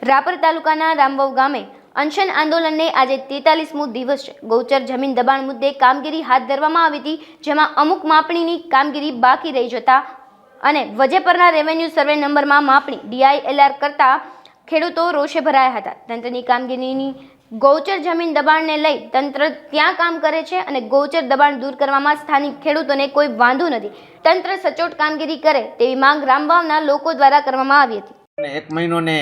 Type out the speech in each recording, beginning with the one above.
રાપર તાલુકાના રામવાવ ગામે અનશન આંદોલનને આજે 43મો દિવસ છે। ગૌચર જમીન દબાણ મુદ્દે કામગીરી હાથ ધરવામાં આવી હતી, જેમાં અમુક માપણીની કામગીરી બાકી રહી જતા અને વજેપરના રેવન્યુ સર્વે નંબરમાં માપણી DILR કરતા ખેડૂતો રોષે ભરાયા હતા। તંત્રની કામગીરીની ગૌચર જમીન દબાણને લઈ તંત્ર ત્યાં કામ કરે છે અને ગૌચર દબાણ દૂર કરવામાં સ્થાનિક ખેડૂતોને કોઈ વાંધો નથી। તંત્ર સચોટ કામગીરી કરે તેવી માંગ રામવાવના લોકો દ્વારા કરવામાં આવી હતી। 1 મહિનો ને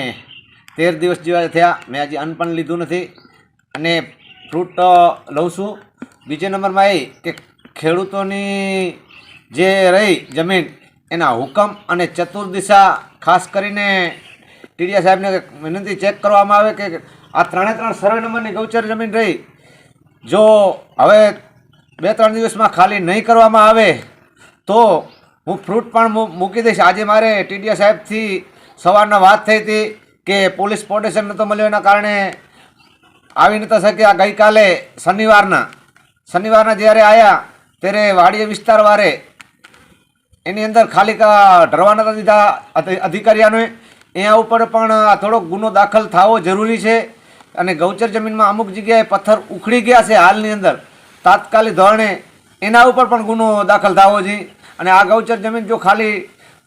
13 દિવસ જેવા થયા, મેં હજી અન્ન પણ લીધું નથી અને ફ્રૂટ લઉં છું। બીજા નંબરમાં એ કે ખેડૂતોની જે રહી જમીન એના હુકમ અને ચતુર્દિશા ખાસ કરીને ટીડીયા સાહેબને વિનંતી ચેક કરવામાં આવે કે આ 3 સર્વે નંબરની ગૌચર જમીન રહી જો હવે 2-3 દિવસમાં ખાલી નહીં કરવામાં આવે તો હું ફ્રૂટ પણ મૂકી દઈશ। આજે મારે ટીડીયા સાહેબથી સવારના વાત થઈ હતી કે પોલીસ પ્રોટેક્શન નહોતો મળ્યો, એના કારણે આવી નહોતા શક્યા। ગઈકાલે શનિવારના જ્યારે આવ્યા ત્યારે વાડીએ વિસ્તારવાળે એની અંદર ખાલી ઢરવા નહોતા દીધા અધિકારીઓને, એના ઉપર પણ થોડોક ગુનો દાખલ થવો જરૂરી છે અને ગૌચર જમીનમાં અમુક જગ્યાએ પથ્થર ઉખડી ગયા છે હાલની અંદર, તાત્કાલિક ધોરણે એના ઉપર પણ ગુનો દાખલ થવો જોઈએ અને આ ગૌચર જમીન જો ખાલી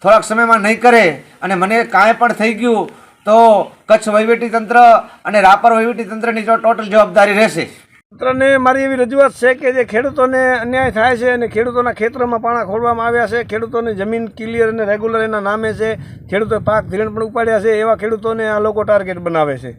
થોડાક સમયમાં નહીં કરે અને મને કાંઈ પણ થઈ ગયું તો કચ્છ વહીવટીતંત્ર અને રાપર વહીવટીતંત્રની ટોટલ જવાબદારી રહેશે। તંત્રને મારી એવી રજૂઆત છે કે જે ખેડૂતોને અન્યાય થાય છે અને ખેડૂતોના ખેતરોમાં પાણા ખોલવામાં આવ્યા છે, ખેડૂતોની જમીન ક્લિયર અને રેગ્યુલર એના નામે છે, ખેડૂતોએ પાક ધિરાણ પણ ઉપાડ્યા છે, એવા ખેડૂતોને આ લોકો ટાર્ગેટ બનાવે છે।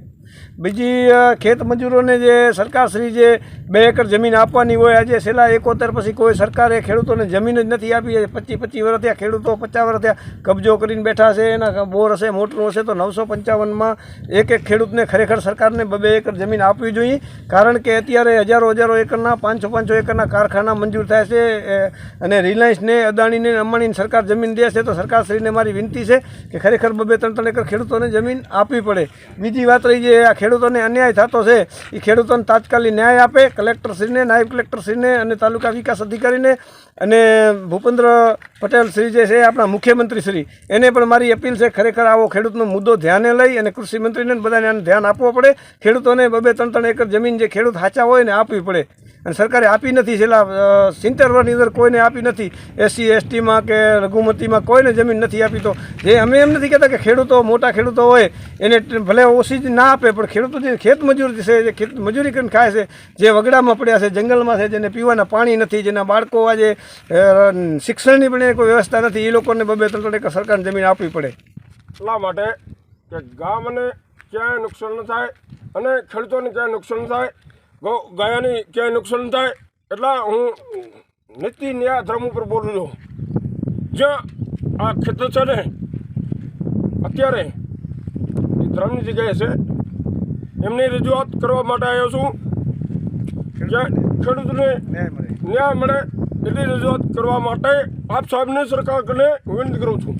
બીજી ખેત મજૂરોને જે સરકારશ્રી જે 2 એકર જમીન આપવાની હોય, આજે છેલ્લા 71 પછી કોઈ સરકારે ખેડૂતોને જમીન જ નથી આપી। 25 વર્ષ થયા, ખેડૂતો 50 વર્ષ થયા કબજો કરીને બેઠા છે। એના બોર હશે, મોટરું હશે તો 955માં એક ખેડૂતને ખરેખર સરકારને 2 એકર જમીન આપવી જોઈએ, કારણ કે અત્યારે હજારો એકરના 500 એકરના કારખાના મંજૂર થાય છે અને રિલાયન્સને, અદાણીને, અંબાણીને સરકાર જમીન દે છે, તો સરકારશ્રીને મારી વિનંતી છે કે ખરેખર 2-3 એકર ખેડૂતોને જમીન આપવી પડે। બીજી વાત રહી જે આ ખેડૂતોને અન્યાય થતો છે એ ખેડૂતોને તાત્કાલિક ન્યાય આપે, કલેક્ટરશ્રીને, નાયબ કલેક્ટરશ્રીને અને તાલુકા વિકાસ અધિકારીને અને ભૂપેન્દ્ર પટેલ શ્રી જે છે આપણા મુખ્યમંત્રી શ્રી, એને પણ મારી અપીલ છે ખરેખર આવો ખેડૂતનો મુદ્દો ધ્યાને લઈ અને કૃષિ મંત્રીને બધાને આને ધ્યાન આપવું પડે। ખેડૂતોને 2-3 એકર જમીન જે ખેડૂત સાચા હોય ને આપવી પડે અને સરકારે આપી નથી, છેલ્લા 70 વર્ષની અંદર કોઈને આપી નથી। SC STમાં કે લઘુમતીમાં કોઈને જમીન નથી આપી। તો જે અમે એમ નથી કહેતા કે ખેડૂતો, મોટા ખેડૂતો હોય એને ભલે ઓછી જ ના આપે, પણ ખેડૂતો જે ખેત મજૂર છે, જે ખેત મજૂરી કરીને ખાય છે, જે વગડામાં પડ્યા છે, જંગલમાં છે, જેને પીવાના પાણી નથી, જેના બાળકો આજે શિક્ષણની પણ કોઈ વ્યવસ્થા નથી, એ લોકોને 2-3 એકર સરકારને જમીન આપવી પડે। એટલા માટે કે ગામને ક્યાંય નુકસાન ન થાય અને ખેડૂતોને ક્યાંય નુકસાન ન થાય, ગાયાની ક્યાંય નુકસાન ન થાય, એટલા હું નીતિ ન્યાય ધર્મ ઉપર બોલું છું। જ્યાં આ ખેતર છે ને અત્યારે એ ધર્મની જગ્યાએ છે, એમની રજૂઆત કરવા માટે આવ્યો છું કે ખેડૂતોને ન્યાય મળે એટલી રજૂઆત કરવા માટે આપ સાહેબને સરકારને વિનંતી કરું છું।